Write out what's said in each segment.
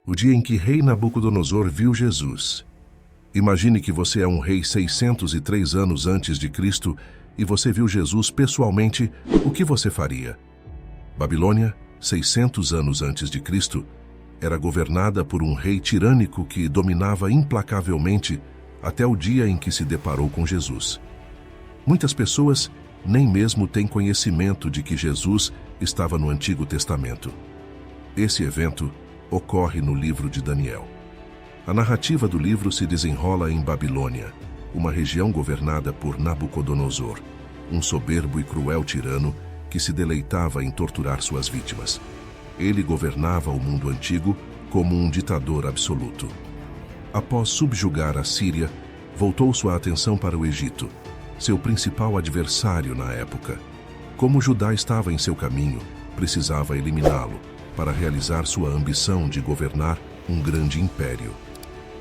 O dia em que rei Nabucodonosor viu Jesus. Imagine que você é um rei 603 anos antes de Cristo e você viu Jesus pessoalmente, o que você faria? Babilônia, 600 anos antes de Cristo, era governada por um rei tirânico que dominava implacavelmente até o dia em que se deparou com Jesus. Muitas pessoas nem mesmo têm conhecimento de que Jesus estava no Antigo Testamento. Esse evento ocorre no livro de Daniel. A narrativa do livro se desenrola em Babilônia, uma região governada por Nabucodonosor, um soberbo e cruel tirano que se deleitava em torturar suas vítimas. Ele governava o mundo antigo como um ditador absoluto. Após subjugar a Síria, voltou sua atenção para o Egito, seu principal adversário na época. Como Judá estava em seu caminho, precisava eliminá-lo para realizar sua ambição de governar um grande império.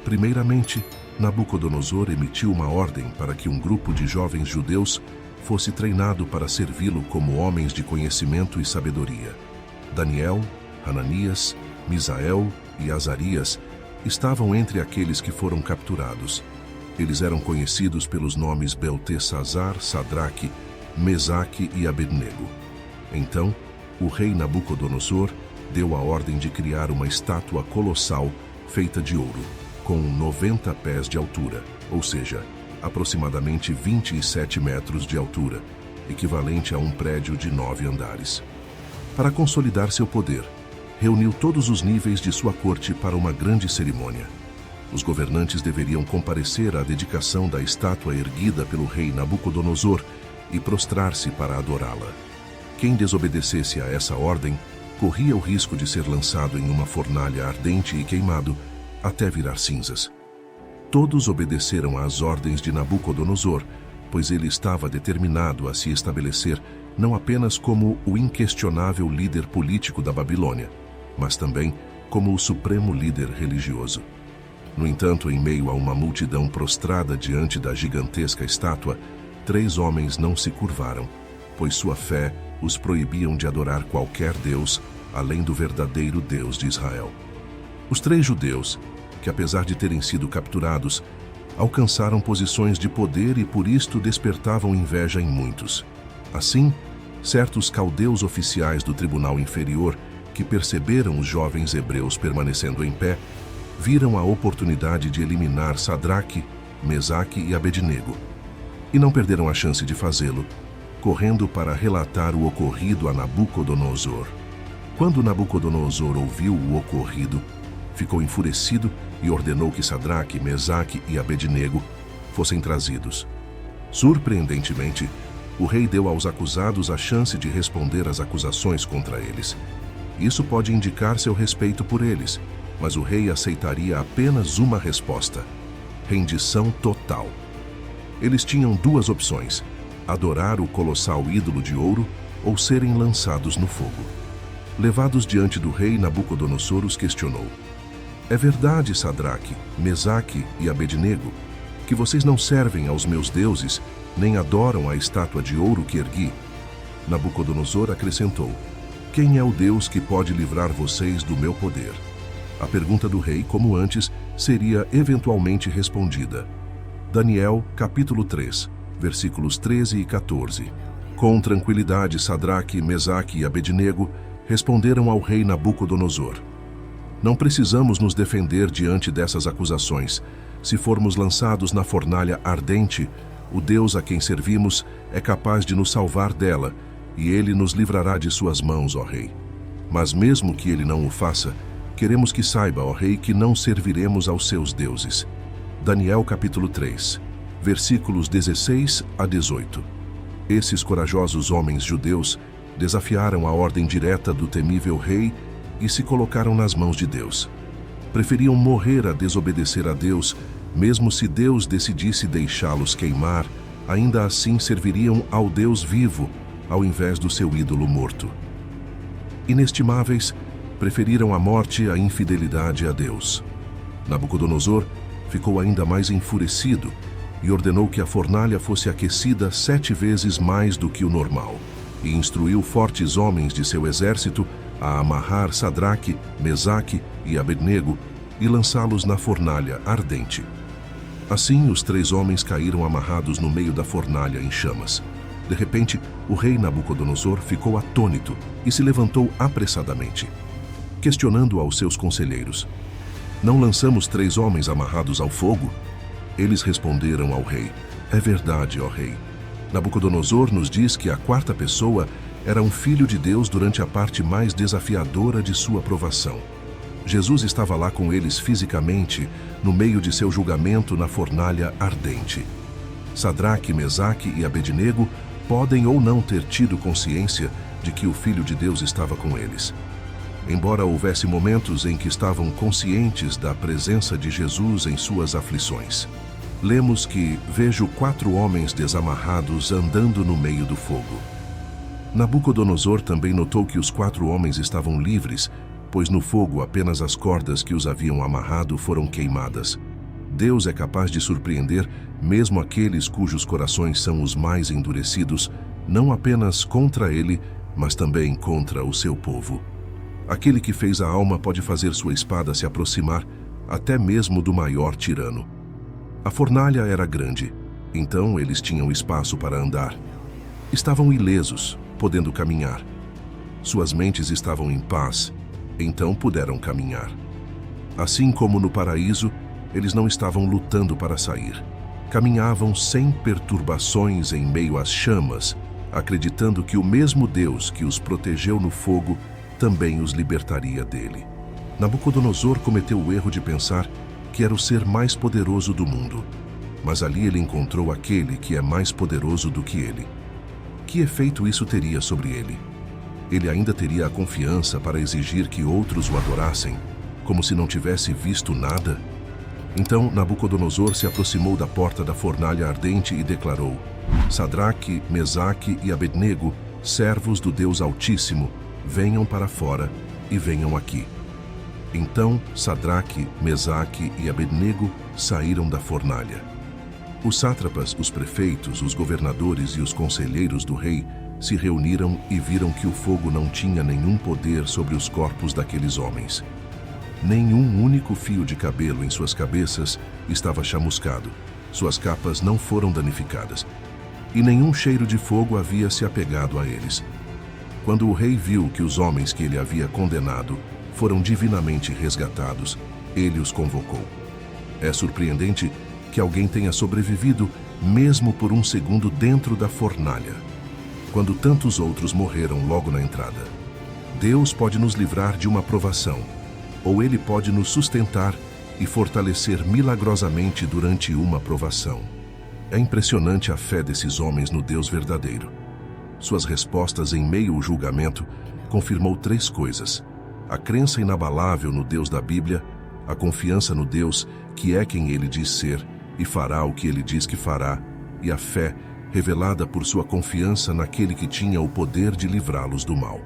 Primeiramente, Nabucodonosor emitiu uma ordem para que um grupo de jovens judeus fosse treinado para servi-lo como homens de conhecimento e sabedoria. Daniel, Hananias, Misael e Azarias estavam entre aqueles que foram capturados. Eles eram conhecidos pelos nomes Beltesazar, Sadraque, Mesaque e Abednego. Então, o rei Nabucodonosor deu a ordem de criar uma estátua colossal feita de ouro, com 90 pés de altura, ou seja, aproximadamente 27 metros de altura, equivalente a um prédio de 9 andares. Para consolidar seu poder, reuniu todos os níveis de sua corte para uma grande cerimônia. Os governantes deveriam comparecer à dedicação da estátua erguida pelo rei Nabucodonosor e prostrar-se para adorá-la. Quem desobedecesse a essa ordem corria o risco de ser lançado em uma fornalha ardente e queimado até virar cinzas. Todos obedeceram às ordens de Nabucodonosor, pois ele estava determinado a se estabelecer não apenas como o inquestionável líder político da Babilônia, mas também como o supremo líder religioso. No entanto, em meio a uma multidão prostrada diante da gigantesca estátua, 3 homens não se curvaram, pois sua fé os proibiam de adorar qualquer Deus além do verdadeiro Deus de Israel. Os 3 judeus, que apesar de terem sido capturados, alcançaram posições de poder e por isto despertavam inveja em muitos. Assim, certos caldeus oficiais do tribunal inferior, que perceberam os jovens hebreus permanecendo em pé, viram a oportunidade de eliminar Sadraque, Mesaque e Abednego, e não perderam a chance de fazê-lo, correndo para relatar o ocorrido a Nabucodonosor. Quando Nabucodonosor ouviu o ocorrido, ficou enfurecido e ordenou que Sadraque, Mesaque e Abednego fossem trazidos. Surpreendentemente, o rei deu aos acusados a chance de responder às acusações contra eles. Isso pode indicar seu respeito por eles, mas o rei aceitaria apenas uma resposta: rendição total. Eles tinham 2 opções: adorar o colossal ídolo de ouro ou serem lançados no fogo. Levados diante do rei, Nabucodonosor os questionou: é verdade, Sadraque, Mesaque e Abednego, que vocês não servem aos meus deuses, nem adoram a estátua de ouro que ergui? Nabucodonosor acrescentou: quem é o Deus que pode livrar vocês do meu poder? A pergunta do rei, como antes, seria eventualmente respondida. Daniel, capítulo 3, versículos 13 e 14. Com tranquilidade, Sadraque, Mesaque e Abednego responderam ao rei Nabucodonosor: não precisamos nos defender diante dessas acusações. Se formos lançados na fornalha ardente, o Deus a quem servimos é capaz de nos salvar dela, e ele nos livrará de suas mãos, ó rei. Mas mesmo que ele não o faça, queremos que saiba, ó rei, que não serviremos aos seus deuses. Daniel capítulo 3, versículos 16 a 18. Esses corajosos homens judeus desafiaram a ordem direta do temível rei e se colocaram nas mãos de Deus. Preferiam morrer a desobedecer a Deus, mesmo se Deus decidisse deixá-los queimar, ainda assim serviriam ao Deus vivo, ao invés do seu ídolo morto. Inestimáveis, preferiram a morte à infidelidade a Deus. Nabucodonosor ficou ainda mais enfurecido e ordenou que a fornalha fosse aquecida 7 vezes mais do que o normal, e instruiu fortes homens de seu exército a amarrar Sadraque, Mesaque e Abednego e lançá-los na fornalha ardente. Assim, os 3 homens caíram amarrados no meio da fornalha em chamas. De repente, o rei Nabucodonosor ficou atônito e se levantou apressadamente, questionando aos seus conselheiros: "Não lançamos 3 homens amarrados ao fogo?" Eles responderam ao rei: "É verdade, ó rei. Nabucodonosor nos diz que a 4ª pessoa era um filho de Deus durante a parte mais desafiadora de sua provação. Jesus estava lá com eles fisicamente, no meio de seu julgamento na fornalha ardente. Sadraque, Mesaque e Abednego podem ou não ter tido consciência de que o Filho de Deus estava com eles. Embora houvesse momentos em que estavam conscientes da presença de Jesus em suas aflições. Lemos que vejo 4 homens desamarrados andando no meio do fogo. Nabucodonosor também notou que os 4 homens estavam livres, pois no fogo apenas as cordas que os haviam amarrado foram queimadas. Deus é capaz de surpreender mesmo aqueles cujos corações são os mais endurecidos, não apenas contra ele, mas também contra o seu povo. Aquele que fez a alma pode fazer sua espada se aproximar até mesmo do maior tirano. A fornalha era grande, então eles tinham espaço para andar. Estavam ilesos, podendo caminhar. Suas mentes estavam em paz, então puderam caminhar. Assim como no paraíso, eles não estavam lutando para sair. Caminhavam sem perturbações em meio às chamas, acreditando que o mesmo Deus que os protegeu no fogo também os libertaria dele. Nabucodonosor cometeu o erro de pensar que era o ser mais poderoso do mundo, mas ali ele encontrou aquele que é mais poderoso do que ele. Que efeito isso teria sobre ele? Ele ainda teria a confiança para exigir que outros o adorassem, como se não tivesse visto nada? Então Nabucodonosor se aproximou da porta da fornalha ardente e declarou: "Sadraque, Mesaque e Abednego, servos do Deus Altíssimo, venham para fora e venham aqui." Então Sadraque, Mesaque e Abednego saíram da fornalha. Os sátrapas, os prefeitos, os governadores e os conselheiros do rei se reuniram e viram que o fogo não tinha nenhum poder sobre os corpos daqueles homens. Nenhum único fio de cabelo em suas cabeças estava chamuscado, suas capas não foram danificadas, e nenhum cheiro de fogo havia se apegado a eles. Quando o rei viu que os homens que ele havia condenado foram divinamente resgatados, ele os convocou. É surpreendente que alguém tenha sobrevivido mesmo por um segundo dentro da fornalha, quando tantos outros morreram logo na entrada. Deus pode nos livrar de uma provação, ou Ele pode nos sustentar e fortalecer milagrosamente durante uma provação. É impressionante a fé desses homens no Deus verdadeiro. Suas respostas em meio ao julgamento confirmou 3 coisas: a crença inabalável no Deus da Bíblia, a confiança no Deus que é quem Ele diz ser e fará o que Ele diz que fará, e a fé revelada por sua confiança naquele que tinha o poder de livrá-los do mal.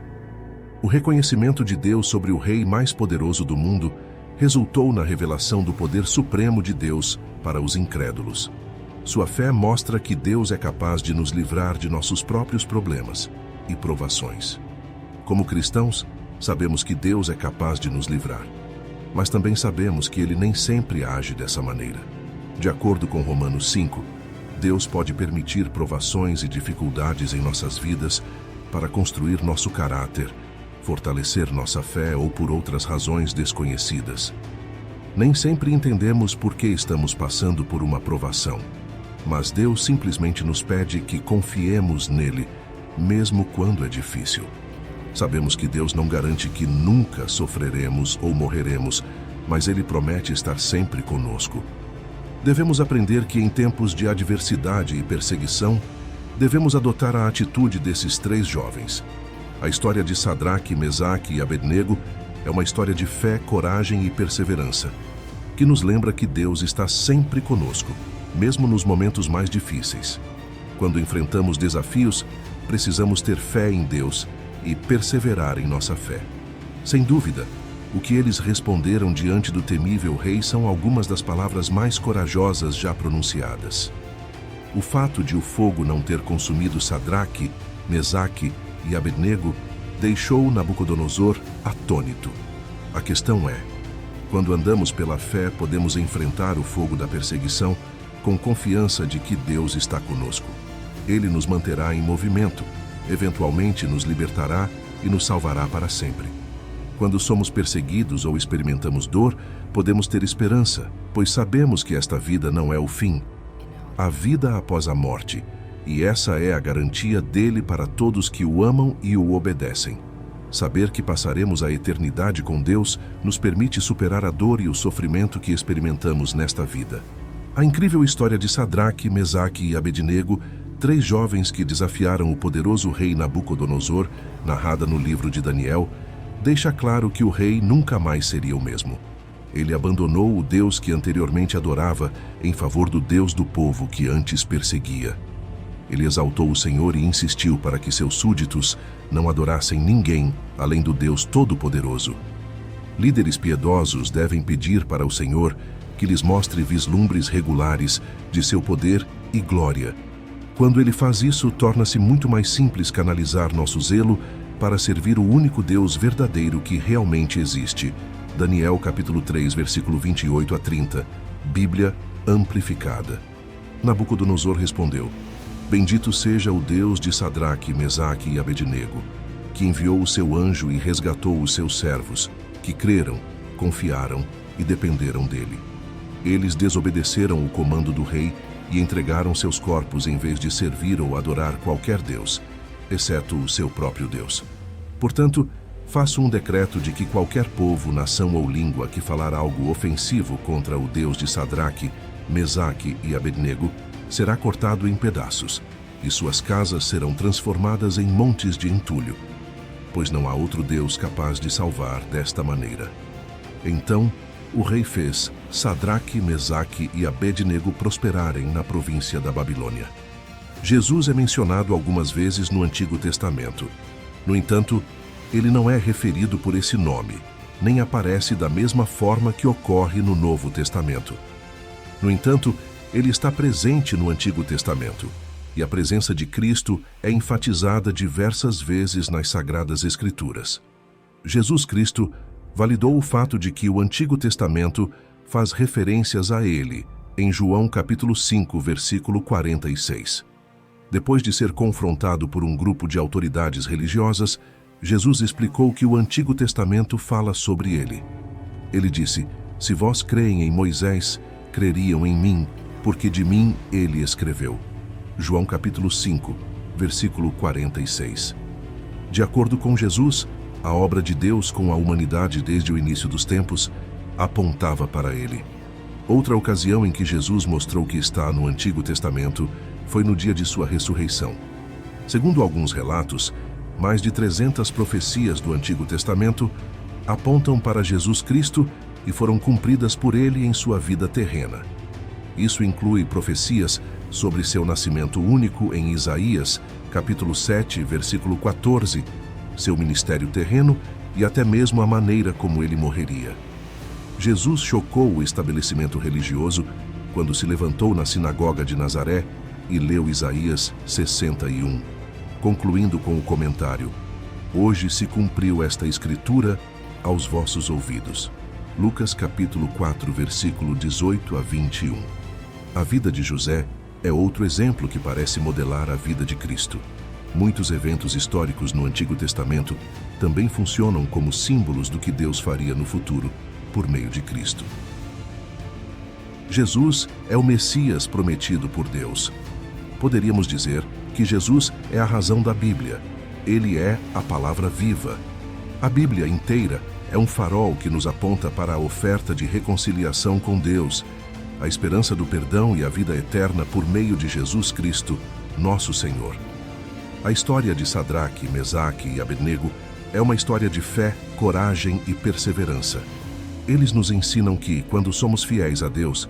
O reconhecimento de Deus sobre o rei mais poderoso do mundo resultou na revelação do poder supremo de Deus para os incrédulos. Sua fé mostra que Deus é capaz de nos livrar de nossos próprios problemas e provações. Como cristãos, sabemos que Deus é capaz de nos livrar, mas também sabemos que Ele nem sempre age dessa maneira. De acordo com Romanos 5, Deus pode permitir provações e dificuldades em nossas vidas para construir nosso caráter, fortalecer nossa fé ou por outras razões desconhecidas. Nem sempre entendemos por que estamos passando por uma provação, mas Deus simplesmente nos pede que confiemos nele, mesmo quando é difícil. Sabemos que Deus não garante que nunca sofreremos ou morreremos, mas Ele promete estar sempre conosco. Devemos aprender que em tempos de adversidade e perseguição, devemos adotar a atitude desses 3 jovens. A história de Sadraque, Mesaque e Abednego é uma história de fé, coragem e perseverança, que nos lembra que Deus está sempre conosco, mesmo nos momentos mais difíceis. Quando enfrentamos desafios, precisamos ter fé em Deus e perseverar em nossa fé. Sem dúvida, o que eles responderam diante do temível rei são algumas das palavras mais corajosas já pronunciadas. O fato de o fogo não ter consumido Sadraque, Mesaque e Abednego deixou Nabucodonosor atônito. A questão é: Quando andamos pela fé, podemos enfrentar o fogo da perseguição com confiança de que Deus está conosco. Ele nos manterá em movimento, eventualmente nos libertará e nos salvará para sempre. Quando somos perseguidos ou experimentamos dor, podemos ter esperança, pois sabemos que esta vida não é o fim. Há vida após a morte, e essa é a garantia dele para todos que o amam e o obedecem. Saber que passaremos a eternidade com Deus nos permite superar a dor e o sofrimento que experimentamos nesta vida. A incrível história de Sadraque, Mesaque e Abednego, 3 jovens que desafiaram o poderoso rei Nabucodonosor, narrada no livro de Daniel, deixa claro que o rei nunca mais seria o mesmo. Ele abandonou o Deus que anteriormente adorava em favor do Deus do povo que antes perseguia. Ele exaltou o Senhor e insistiu para que seus súditos não adorassem ninguém além do Deus Todo-Poderoso. Líderes piedosos devem pedir para o Senhor que lhes mostre vislumbres regulares de seu poder e glória. Quando ele faz isso, torna-se muito mais simples canalizar nosso zelo para servir o único Deus verdadeiro que realmente existe. Daniel capítulo 3, versículo 28 a 30, Bíblia amplificada. Nabucodonosor respondeu: Bendito seja o Deus de Sadraque, Mesaque e Abednego, que enviou o seu anjo e resgatou os seus servos, que creram, confiaram e dependeram dele. Eles desobedeceram o comando do rei e entregaram seus corpos em vez de servir ou adorar qualquer Deus, exceto o seu próprio Deus. Portanto, faço um decreto de que qualquer povo, nação ou língua que falar algo ofensivo contra o Deus de Sadraque, Mesaque e Abednego será cortado em pedaços, e suas casas serão transformadas em montes de entulho, pois não há outro Deus capaz de salvar desta maneira. Então, o rei fez Sadraque, Mesaque e Abednego prosperarem na província da Babilônia. Jesus é mencionado algumas vezes no Antigo Testamento. No entanto, ele não é referido por esse nome, nem aparece da mesma forma que ocorre no Novo Testamento. No entanto, ele está presente no Antigo Testamento, e a presença de Cristo é enfatizada diversas vezes nas Sagradas Escrituras. Jesus Cristo validou o fato de que o Antigo Testamento faz referências a ele, em João capítulo 5, versículo 46. Depois de ser confrontado por um grupo de autoridades religiosas, Jesus explicou que o Antigo Testamento fala sobre ele. Ele disse: Se vós creem em Moisés, creriam em mim, porque de mim ele escreveu. João capítulo 5, versículo 46. De acordo com Jesus, a obra de Deus com a humanidade desde o início dos tempos apontava para ele. Outra ocasião em que Jesus mostrou que está no Antigo Testamento foi no dia de sua ressurreição. Segundo alguns relatos, mais de 300 profecias do Antigo Testamento apontam para Jesus Cristo e foram cumpridas por ele em sua vida terrena. Isso inclui profecias sobre seu nascimento único em Isaías, capítulo 7, versículo 14, seu ministério terreno e até mesmo a maneira como ele morreria. Jesus chocou o estabelecimento religioso quando se levantou na sinagoga de Nazaré e leu Isaías 61, concluindo com o comentário: Hoje se cumpriu esta escritura aos vossos ouvidos. Lucas capítulo 4, versículo 18 a 21. A vida de José é outro exemplo que parece modelar a vida de Cristo. Muitos eventos históricos no Antigo Testamento também funcionam como símbolos do que Deus faria no futuro por meio de Cristo. Jesus é o Messias prometido por Deus. Poderíamos dizer que Jesus é a razão da Bíblia. Ele é a palavra viva. A Bíblia inteira é um farol que nos aponta para a oferta de reconciliação com Deus, a esperança do perdão e a vida eterna por meio de Jesus Cristo, nosso Senhor. A história de Sadraque, Mesaque e Abednego é uma história de fé, coragem e perseverança. Eles nos ensinam que, quando somos fiéis a Deus,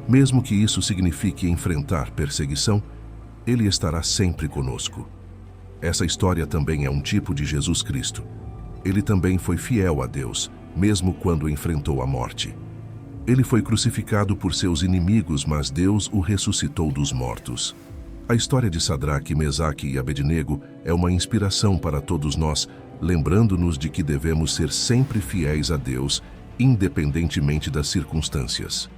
mesmo que isso signifique enfrentar perseguição, Ele estará sempre conosco. Essa história também é um tipo de Jesus Cristo. Ele também foi fiel a Deus, mesmo quando enfrentou a morte. Ele foi crucificado por seus inimigos, mas Deus o ressuscitou dos mortos. A história de Sadraque, Mesaque e Abednego é uma inspiração para todos nós, lembrando-nos de que devemos ser sempre fiéis a Deus independentemente das circunstâncias.